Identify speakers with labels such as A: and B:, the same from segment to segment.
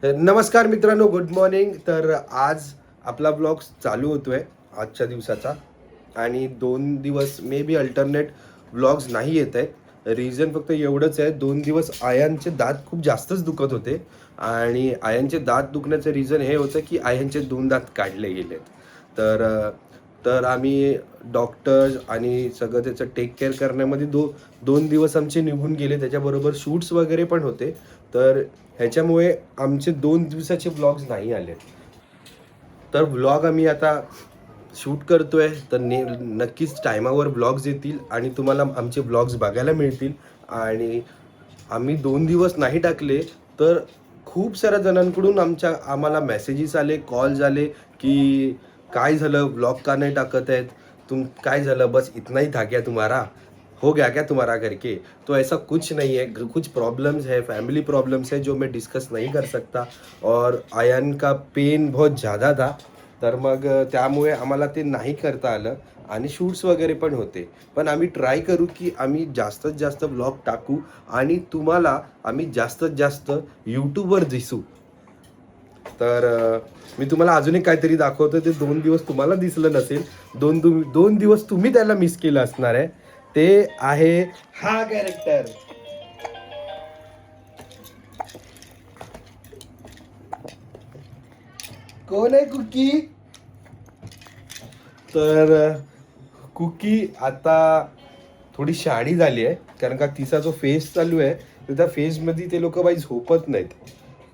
A: नमस्कार मित्रांनो, good morning. तर आज आपला ब्लॉग चालू होतोय आजच्या दिवसाचा आणि 2 दिवस मे बी अल्टरनेट ब्लॉग्स नाही येत आहेत. रिझन फक्त एवढंच आहे, 2 दिवस आयांचे दात खूप जास्तच दुखत होते आणि आयांचे दात दुखण्याचं रिझन हे होतं की आयांचे 2 दात काढले गेलेत. तर तर आम्ही डॉक्टर आणि सगळं त्याचं टेक केअर करण्यामध्ये 2 दिवस आमचे निघून गेले. त्याच्याबरोबर शूट्स वगैरे पण होते. तर ह्याच्यामुळे आमचे 2 दिवसाचे ब्लॉग्स नाही आले. तर व्लॉग आम्ही आता शूट करतोय, तर नक्कीच टायमावर ब्लॉग्स येतील आणि तुम्हाला आमचे ब्लॉग्स बघायला मिळतील. आणि आम्ही 2 दिवस नाही टाकले तर खूप साऱ्या जणांकडून आम्हाला मेसेजेस आले, कॉल्स आले की काय झालं, ब्लॉग का नाही टाकत आहेत काय झालं, बस इतना ही था क्या तुम्हारा, हो गया क्या तुम्हारा करके. तो ऐसा कुछ नहीं है, कुछ प्रॉब्लम्स है, फैमिली प्रॉब्लम्स है जो मैं डिस्कस नहीं कर सकता. और आयन का पेन बहुत ज़्यादा था, तर मग त्यामुळे आम्हाला ते नाही करता आलं आणि शूट्स वगैरे पण होते. पण आम्ही ट्राय करू की आम्ही जास्तीत जास्त ब्लॉग टाकू आणि तुम्हाला आम्ही जास्तीत जास्त यूट्यूबवर दिसू. तर मी तुम्हाला अजून एक काहीतरी दाखवतो. ते 2 दिवस तुम्हाला दिसलं नसेल, 2 दिवस तुम्ही त्याला मिस केलं असणार आहे. ते आहे हा कॅरेक्टर. कोण आहे कुकी? तर कुकी आता थोडी शहाणी झाली आहे, कारण का तिचा जो फेस चालू आहे तर त्या फेजमध्ये ते लोक बाई झोपत नाहीत.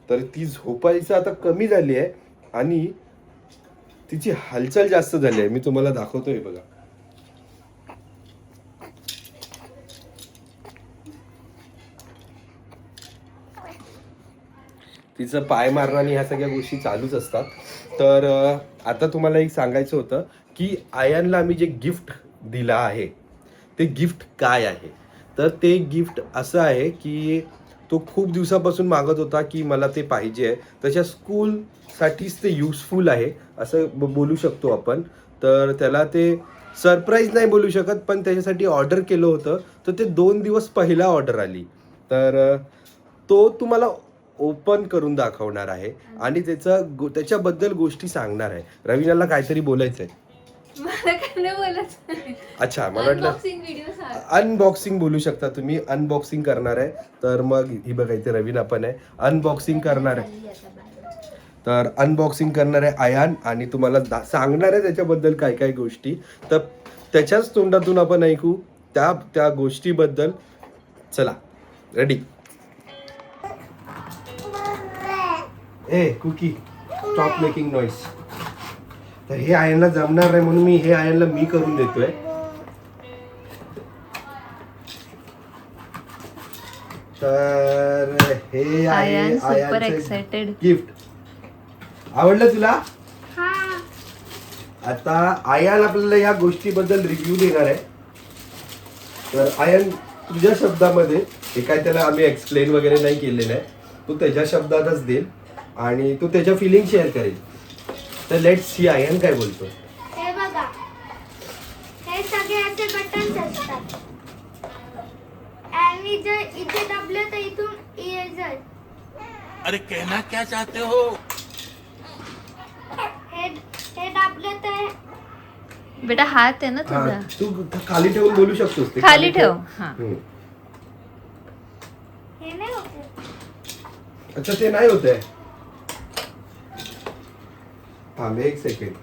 A: तर ती झोपायचं आता कमी झाली आहे आणि तिची हालचाल जास्त झाली आहे. मी तुम्हाला दाखवतोय बघा. तिचं पाय मारणं आणि ह्या सगळ्या गोष्टी चालूच असतात. तर आता तुम्हाला एक सांगायचं होतं की आयनला आम्ही जे गिफ्ट दिलं आहे ते गिफ्ट काय आहे. तर ते गिफ्ट असं आहे की तो खूप दिवसापासून मागत होता की मला ते पाहिजे आहे. त्याच्या स्कूलसाठीच ते युजफुल आहे असं बोलू शकतो आपण. तर त्याला ते सरप्राईज नाही बोलू शकत, पण त्याच्यासाठी ऑर्डर केलं होतं. तर ते 2 दिवस पहिला ऑर्डर आली. तर तो तुम्हाला ओपन करून दाखवणार आहे आणि त्याच्याबद्दल गोष्टी सांगणार आहे. रवीनाला काहीतरी बोलायचंय.
B: मला काय नाही बोलायचं.
A: अच्छा, मला वाटलं
B: अनबॉक्सिंग व्हिडिओ सांग.
A: अनबॉक्सिंग बोलू शकता तुम्ही. अनबॉक्सिंग करणार आहे. तर मग ही बघा, इथे रवीना पण आहे. अनबॉक्सिंग करणार आहे. तर अनबॉक्सिंग करणार आहे आयान आणि तुम्हाला सांगणार आहे त्याच्याबद्दल काय काय गोष्टी. तर त्याच्याच तोंडातून आपण ऐकू त्या गोष्टीबद्दल. चला, रेडी. ए कुकी, स्टॉप मेकिंग नॉईस. तर हे आयनला जमणार नाही म्हणून हे आयनला मी करून देतोय. तर हे आहे
B: सुपर एक्साइटेड
A: गिफ्ट. आवडलं तुला? आता आयन आपल्याला या गोष्टीबद्दल रिव्ह्यू देणार आहे. तर आयन, तुझ्या शब्दामध्ये, हे काय त्याला आम्ही एक्सप्लेन वगैरे नाही केलेलं आहे, तू त्याच्या शब्दातच देईल आणि तू त्याच्या फिलिंग शेअर करेल. तर लेट्स सी आयन काय बोलतो.
C: हे बघा, हे सगळे असे बटन्स असतात आणि जर इथे दाबलं तर इथून इरेजर.
D: अरे कहना क्या चाहते हो?
C: हे दाबलं तर
B: बेटा हात आहे ना
A: हा,
B: तुझा,
A: तू खाली ठेवून बोलू शकतोस. ते
B: खाली ठेव. हा,
C: हे नाही होत.
A: अच्छा, ते नाही होत आहे. थांब एक सेकंड.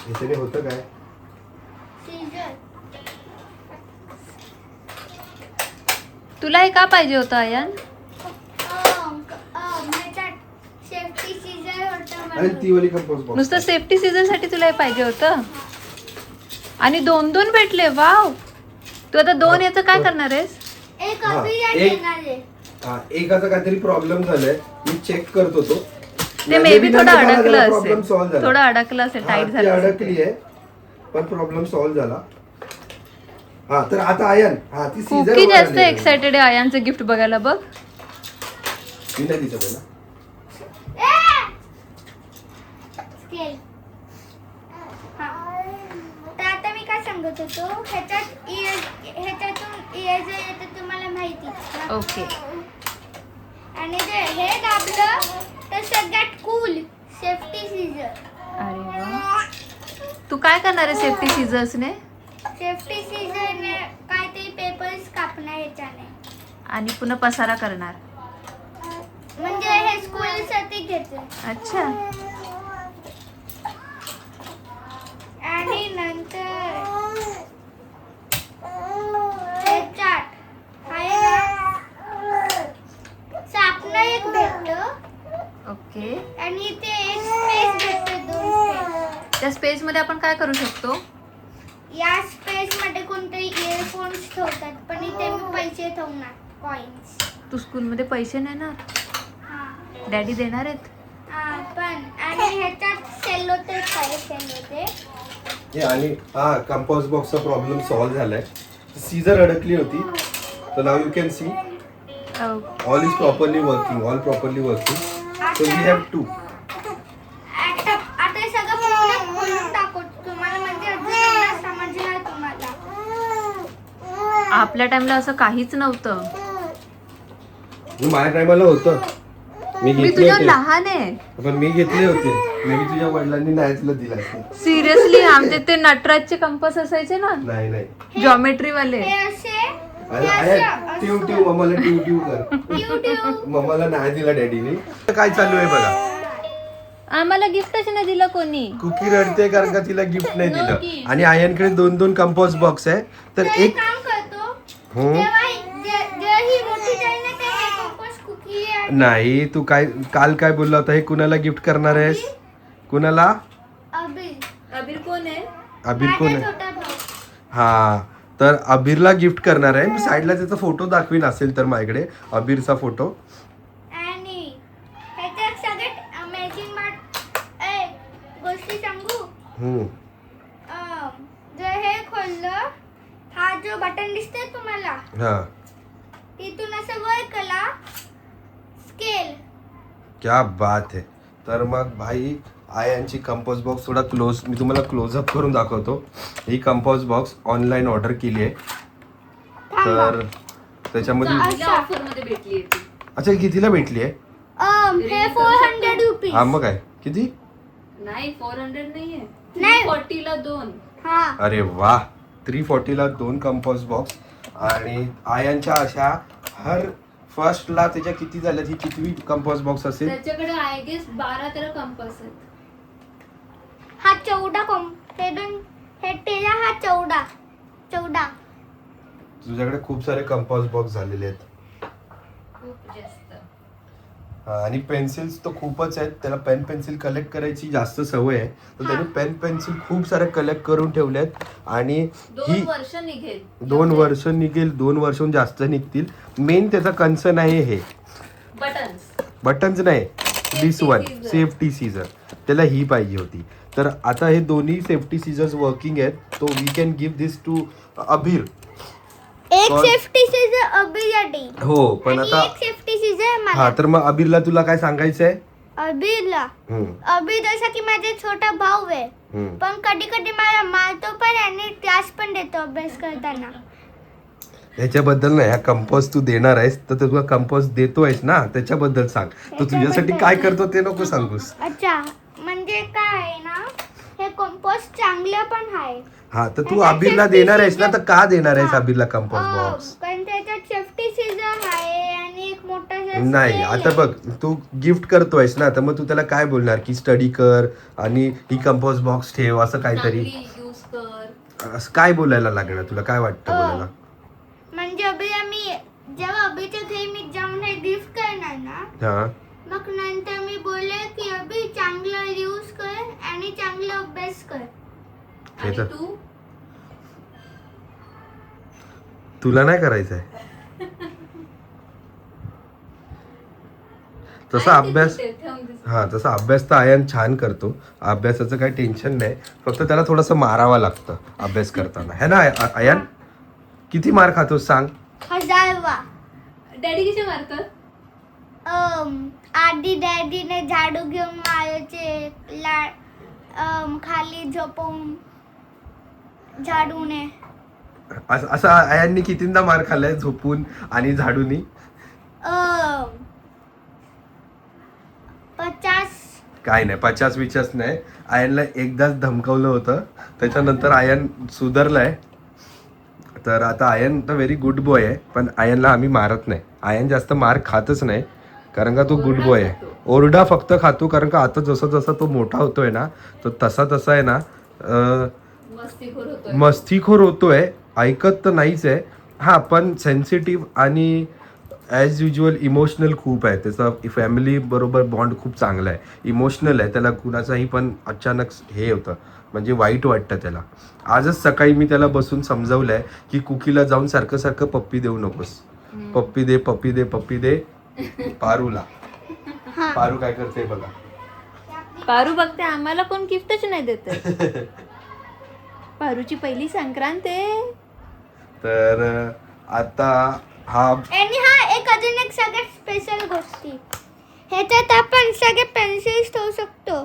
A: ह्याच्याने होतं काय?
C: सीजर.
B: तुला हे का पाहिजे होतं आयन?
C: सेफ्टी सीजर होतं
A: आणि ती वाली कंपोज बॉक्स.
B: नुसतं सेफ्टी सीझन साठी तुला हे पाहिजे होतं आणि 2 भेटले. वाव, तू आता 2 याचं काय करणार आहेस?
C: एक
A: हा,
C: अभियान
A: एक-
C: येणार आहे.
A: हा, एकाचा काहीतरी प्रॉब्लेम झालाय, मी चेक करत होतो.
B: ते मे बी थोडं अडकलं
A: प्रॉब्लेम
B: असेल,
A: सॉल्व्ह झाला.
B: थोडं अडकलं असेल, टाईट झालं असेल.
A: अडकली आहे पण प्रॉब्लेम सॉल्व्ह झाला. हा, तर आता आयन, हा ती सीझर
B: कुकी जास्त एक्साइटेड आहे आयांचं गिफ्ट बघायला. बघ,
A: मी नाही दिसत आहे ना.
C: स्केल. तर आता मी काय सांगत होतो ह्याच्यातून इरेजर येतं तुम्हाला माहिती.
B: ओके.
C: आणि जर हे दाबलं तर सगळ्यात कूल सेफ्टी सीजर.
B: अरे वा. तू काय करणार आहे सेफ्टी सीझर्सने?
C: सेफ्टी सीजरने काहीतरी पेपर्स कापणार ह्याच्याने.
B: आणि पुन्हा पसारा करणार.
C: म्हणजे हे स्कूलसाठी घेते.
B: अच्छा.
C: आणि नंतर ह्याच्यात आहे ना सापणं एक भेटतं.
B: ओके.
C: आणि ते एक स्पेस भेटतं, 2 स्पेस.
B: त्या स्पेस मध्ये आपण काय करू शकतो?
C: या स्पेस मध्ये कोणतरी इयरफोन्स ठेवतात, पण इथे मी पैसे ठेवणार, कॉइन्स.
B: तू स्कूलमध्ये पैसे नेणार? डॅडी देणार आहेत?
C: पण आणि ह्याच्यात सेलो टेप आहे, सेलो टेप.
A: हे आणि हा कंपोस्ट बॉक्सचा प्रॉब्लेम सॉल्व्ह झालाय. सीझर अडकली होती, तर नाव you can see all is properly working, all properly working. So we have 2.
C: आता हे सगळं पूर्ण खोलून टाकू तुम्हाला, म्हणजे अजून समजणार तुम्हाला.
B: आपल्या टाइमला असं काहीच नव्हतं.
A: माझ्या टायमाला होतं, मी
B: मी
A: घेतले
B: तुझ्या
A: होते.
B: लहान आहे.
A: पण मी घेतले होते. मे बी तुझ्या वडिलांनी नाही तुला दिला असेल.
B: सिरियसली आमचे ते नटराजचे कंपास असायचे ना,
A: नाही नाही.
B: जॉमेट्री वाले.
C: हे असे
A: ट्यू ट्यू मम्माला ट्यू ट्यू कर.
C: YouTube.
A: मम्माला नाही दिला डॅडीने. काय चालू आहे बघा.
B: आम्हाला गिफ्टच नाही दिलं कोणी.
A: कुकी रडते कारण का तिला गिफ्ट नाही दिलं. आणि आयनकडे 2 कंपोस्ट बॉक्स आहे, तर
C: तर एक
A: एक
C: काम करतो,
A: हम्म.
C: जेव्हा ही मोठी जाईल ना ते हे कंपोस्ट कुकी आणि
A: नाही. तू काय काल काय बोलला होता, हे कुणाला गिफ्ट करणार आहेस? कुणाला?
B: अबीर कोण आहे?
A: अबीर कोण
C: माझा
A: आहे?
C: छोटा भाऊ.
A: हा, तर अबीरला गिफ्ट करणार आहे. मी साईडला त्याचा फोटो दाखवीन असेल तर माझ्याकडे अबीरचा फोटो.
C: आणि ह्याच्यात सगळ्यात अमेझिंग गोष्टी सांगू.
A: हम्म.
C: जर हे खोललं, हा जो बटन दिसतोय तुम्हाला,
A: हा,
C: तिथून असं वर केला, स्केल.
A: क्या बात है. तर मग भाई आयांची कंपोस्ट बॉक्स थोडा क्लोज, मी तुम्हाला क्लोजअप करून दाखवतो. ही कंपोस्ट बॉक्स ऑनलाईन ऑर्डर केली आहे, तर त्याच्यामध्ये
B: ऑफर मध्ये भेटली ती.
A: अच्छा कितीला भेटली आहे?
C: हे 400 रुपीज.
A: हा मग काय किती?
B: नाही 400 नाहीये,
C: नाही.
B: 40 ला 2.
C: हा,
A: अरे वा. 340ला 2 कंपोस्ट बॉक्स. आणि आयांच्या अशा हर फर्स्टला त्याच्या किती झाल्यात? ही कितवी कंपोस्ट बॉक्स असेल?
B: त्याच्याकडे आय गेस 12-13 कंपास आहेत.
C: हा 14 हे तेरा, हा 14.
A: तुझ्याकडे खूप सारे कंपोस्ट बॉक्स झालेले आहेत.
B: खूप जास्त.
A: आणि पेन्सिल्स तर खूपच आहेत. त्याला पेन पेन्सिल कलेक्ट करायची जास्त सवय आहे, तर त्याने पेन पेन्सिल खूप सारे कलेक्ट करून ठेवले आहेत. आणि
B: 2 वर्ष निघेल.
A: 2 वर्ष निघेल, 2 वर्षहून जास्त निघतील. मेन त्याचा कन्सर्न आहे हे बटन्स नाही, दिस वन सेफ्टी सीझर. त्याला ही पाहिजे होती. तर आता हे दोन्ही सेफ्टी सीझर्स वर्किंग आहेत, तो we can give this to Abir.
C: एक
A: कोण?
C: सेफ्टी सीजर अबीरसाठी.
A: हो, पण
C: आणि
A: आता
C: एक सेफ्टी सीजर मला.
A: हा, तर मग अबीरला तुला काय सांगायचं आहे?
C: अबीरला, अबीर जसा की माझा छोटा भाऊ आहे, पण कधी कधी मला मारतो पण आणि त्रास पण देतो अभ्यास करताना.
A: ह्याच्याबद्दल नाही, ह्या कंपोस्ट तू देणार आहेस तर तुला कंपोस्ट देतोयस ना, त्याच्याबद्दल सांग. तो तुझ्यासाठी काय करतो ते नको सांगूस.
C: अच्छा, म्हणजे काय आहे ना, हे कंपोस्ट चांगलं पण आहे.
A: हा, तर तू अबीरला देणार आहेस ना, तर का देणार आहेस अबीरला कंपोस्ट बॉक्स?
C: पण त्याच्यात सेफ्टी सीजर आहे आणि एक मोठा
A: नाही, आता बघ तू गिफ्ट करतोयस ना, तर मग तू त्याला काय बोलणार की स्टडी कर आणि ही कंपोस्ट बॉक्स ठेव, असं काहीतरी
B: यूज कर,
A: असं काय बोलायला लागणार तुला? काय वाटतं बोलायला?
C: म्हणजे अबीर मी जेव्हा अबीच्या घरी मी जाऊन हे गिफ्ट करणार ना,
A: हा,
C: मग नंतर मी बोलले की अबी चांगलं यूज कर आणि चांगला अभ्यास कर.
A: हे
B: आणि
A: तर
B: तू
A: तुला नाही करायचंय तसा अभ्यास. हा, तसा अभ्यास तर आयन छान करतो. अभ्यासाचं काही टेन्शन नाही, फक्त त्याला थोडंसं मारावं लागतं अभ्यास करताना, है ना आयन? किती मार खातो सांग?
C: 1000वा.
B: डॅडी कसे मारतात?
C: आधी डॅडीने झाडू घेऊन मारायचे, खाली झोपवून. झाडूने
A: असं आयांनी कितींदा मार खाल्लाय झोपून आणि झाडूनी?
C: 50.
A: काय नाही 50 नाही. आयनला एकदाच धमकवलं होतं, त्याच्यानंतर आयन सुधारलाय. तर आता आयन तर व्हेरी गुड बॉय आहे, पण आयनला आम्ही मारत नाही. आयन जास्त मार खातच नाही कारण का तो गुड बॉय आहे. ओरडा फक्त खातो कारण का आता जसं जसं तो मोठा होतोय ना, तो तसा तसा आहे ना मस्तीखोर होतोय. ऐकत तर नाहीच आहे. हा, पण सेन्सिटिव्ह आणि ॲज युजल इमोशनल खूप आहे. त्याचा फॅमिली बरोबर बॉन्ड खूप चांगला आहे, इमोशनल आहे. त्याला कुणाचाही पण अचानक हे होतं म्हणजे वाईट वाटतं त्याला. आजच सकाळी मी त्याला बसून समजवलंय की कुकीला जाऊन सारखं सारखं पप्पी देऊ नकोस. पप्पी दे पप्पी दे पप्पी दे पारूला. पारू काय करते बघा.
B: पारू बघते आम्हाला कोण गिफ्टच नाही देत. पारूची पहिली संक्रांत आहे.
A: तर आता हा
C: आणि एक अजून एक सगळ्यात स्पेशल गोष्टी, ह्याच्यात आपण सगळे पेन्सिल्स ठेवू शकतो.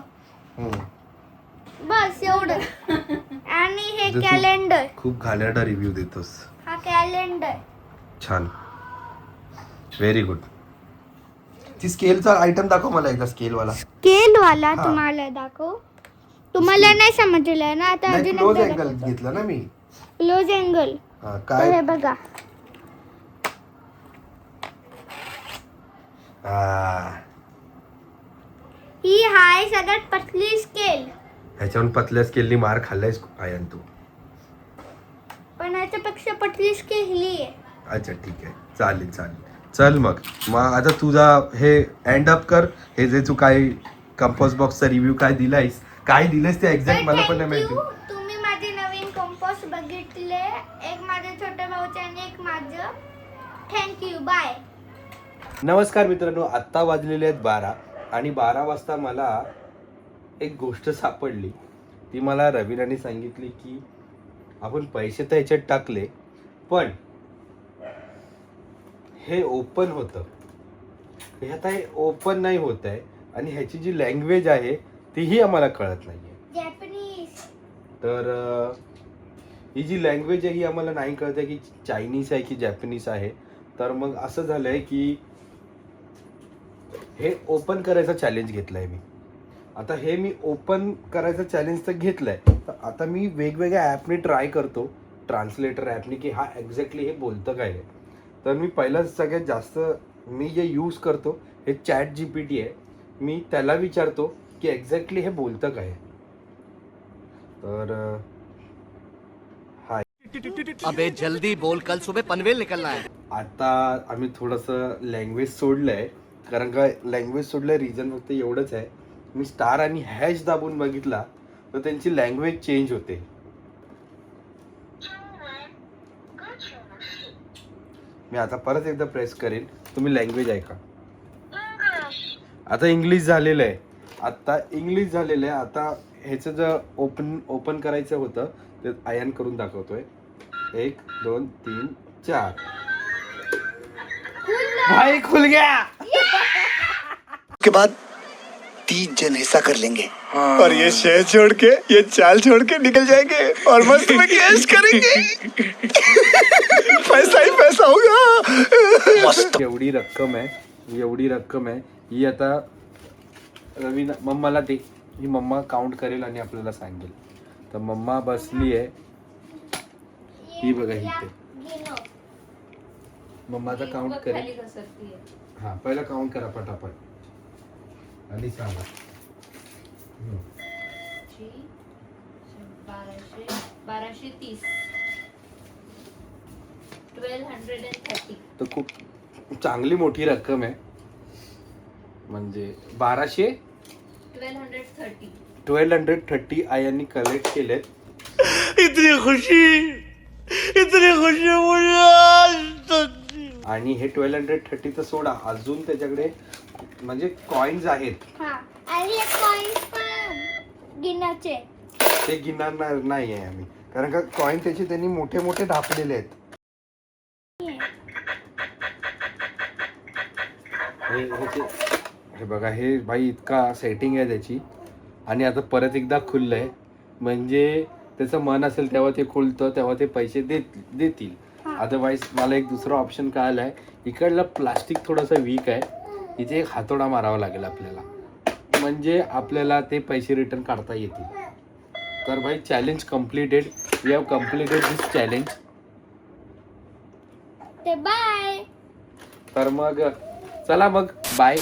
C: बस एवढं. आणि हे
A: म्हणजे तू
C: कॅलेंडर.
A: खूप घाणेरडा रिव्ह्यू देतोस.
C: हा कॅलेंडर.
A: छान, व्हेरी गुड. ती स्केलचा आयटम दाखव मला एकदा, स्केलवाला.
C: स्केल वाला
A: हा.
C: तुम्हाला दाखव. तुम्हाला नाही समजलं ना, आता अजून
A: क्लोज
C: एकदा
A: अँगल घेतला ना मी.
C: Close angle.
A: हा, काय
C: हे बघा. ही हाय सगळ्यात पतली स्केल.
A: ह्याच्यावरून पतल्या स्केलनी मार खाल्लायस आयन तू.
C: पण याच्यापेक्षा पतली स्केल ही आहे.
A: अच्छा ठीक आहे, चालेल चालेल. चल मग आता तुझा हे एंड अप कर. हे जे तू काय कंपोस्ट बॉक्सचा रिव्ह्यू काय दिलायस, काय दिलंस ते एक्झॅक्ट मला पण नाही
C: Thank you.
A: माहिती.
C: तुम्ही माझे नवीन कंपोस्ट बघितले, एक माझ्या छोट्या भाऊचे आणि एक माझं. Thank you, bye.
A: नमस्कार मित्रांनो, आत्ता वाजलेले आहेत 12 आणि 12 वाजता मला एक गोष्ट सापडली. ती मला रवीनाने सांगितली की आपण पैसे तर ह्याच्यात टाकले, पण हे ओपन होतं, हे आता हे ओपन नाही होत आहे आणि ह्याची जी लँग्वेज आहे तीही आम्हाला कळत नाही आहे.
C: जॅपनीज.
A: तर ही जी लँग्वेज आहे ही आम्हाला नाही कळत आहे की चायनीज आहे की जॅपनीज आहे. तर मग असं झालं आहे की हे ओपन करायचा चॅलेंज घेतला आहे मी. आता हे मी ओपन करायचं चॅलेंज तर घेतलं आहे, तर आता मी वेगवेगळ्या ॲपने ट्राय करतो, ट्रान्सलेटर ॲपने, की हा एक्झॅक्टली हे बोलतं काय आहे. तर मी पहिलं सगळ्यात जास्त मी जे यूज करतो हे ChatGPT आहे. मी त्याला विचारतो की एक्झॅक्टली हे बोलतं काय आहे. तर हा,
E: अबे जल्दी बोल, कल सुबह पनवेल निकलना है.
A: आता आम्ही थोडंसं लँग्वेज सोडलं आहे, कारण का लँग्वेज सोडलं रिझन फक्त एवढंच आहे, मी स्टार आणि हॅश दाबून बघितला तर त्यांची लँग्वेज चेंज होते. मी आता परत एकदा प्रेस करेन, तुम्ही लँग्वेज ऐका. आता इंग्लिश झालेलं आहे. आता ह्याचं जर ओपन करायचं होतं ते आयन करून दाखवतोय. 1 2 3 4. भाई खुल गया.
F: के बाद 3 जन हिस्सा कर लेंगे और ये शहर छोड़ के, ये चाल छोड़ के निकल जाएंगे और मस्त में कैश करेंगे. पैसा ही पैसा होगा. मस्त.
A: एवढी रक्कम आहे ही आता रवीना मम्माला दे. ही मम्मा काउंट करेल आणि आपल्याला सांगेल. तर मम्मा बसली आहे, ही बघा इथे. मम्माचा काउंट करेल. हा, पहिला काउंट करा पटापट आणि सांगा.
B: 1230. 1230.
A: तर खूप चांगली मोठी रक्कम आहे. म्हणजे 1230 आयांनी कलेक्ट केलेत.
D: इतनी खुशी मुझे आज तक.
A: आणि हे 1230 सोडा, अजून त्याच्याकडे म्हणजे कॉइन्स आहेत.
C: हा, आणि हे कॉइन्स पण गिनाचे.
A: ते गिनणार नाही आहे आम्ही, कारण का कॉइन त्याचे त्यांनी मोठे मोठे ढापलेले आहेत. हे बघा, हे भाई इतका सेटिंग आहे त्याची. आणि आता परत एकदा खुललंय म्हणजे त्याचं मन असेल तेव्हा ते खुलतं, तेव्हा ते पैसे देतील. अदरवाईज मला एक दुसरा ऑप्शन कळाला आहे. इकडलं प्लास्टिक थोडंसं वीक आहे, इथे एक हातोडा मारावा लागेल आपल्याला, म्हणजे आपल्याला ते पैसे रिटर्न काढता येतील. तर भाई challenge completed. We have completed this challenge.
C: ते बाय.
A: तर मग चला मग बाय.